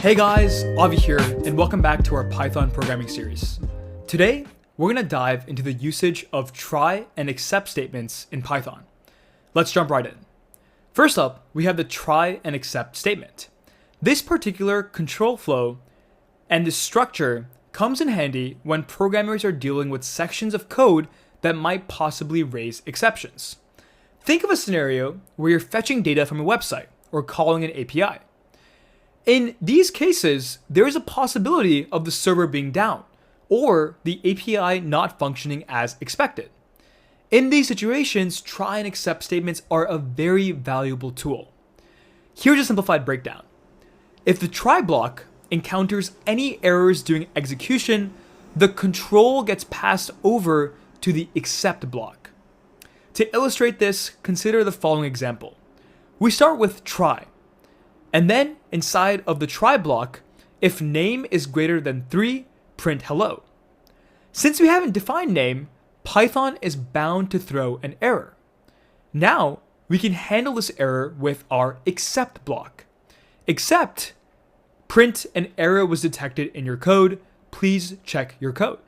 Hey guys, Avi here, and welcome back to our Python programming series. Today, we're going to dive into the usage of try and except statements in Python. Let's jump right in. First up, we have the try and except statement. This particular control flow and this structure comes in handy when programmers are dealing with sections of code that might possibly raise exceptions. Think of a scenario where you're fetching data from a website or calling an API. In these cases, there is a possibility of the server being down or the API not functioning as expected. In these situations, try and except statements are a very valuable tool. Here's a simplified breakdown. If the try block encounters any errors during execution, the control gets passed over to the except block. To illustrate this, consider the following example. We start with try. And then inside of the try block, if name is greater than 3, print hello. Since we haven't defined name, Python is bound to throw an error. Now we can handle this error with our except block. Except print an error was detected in your code. Please check your code.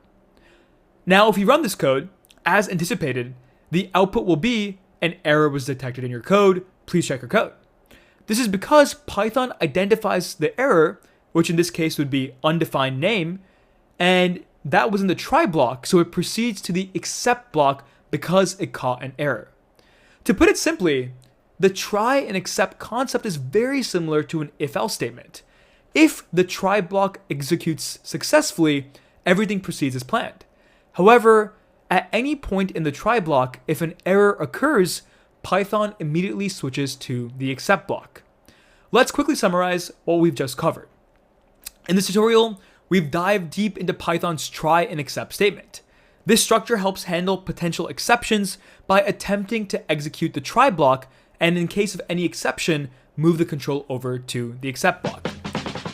Now if you run this code, as anticipated, the output will be an error was detected in your code. Please check your code. This is because Python identifies the error, which in this case would be undefined name, and that was in the try block, so it proceeds to the except block because it caught an error. To put it simply, the try and except concept is very similar to an if-else statement. If the try block executes successfully, everything proceeds as planned. However, at any point in the try block, if an error occurs, Python immediately switches to the except block. Let's quickly summarize what we've just covered. In this tutorial, we've dived deep into Python's try and except statement. This structure helps handle potential exceptions by attempting to execute the try block, and in case of any exception, move the control over to the except block.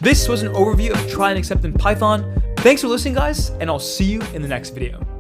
This was an overview of try and except in Python. Thanks for listening, guys, and I'll see you in the next video.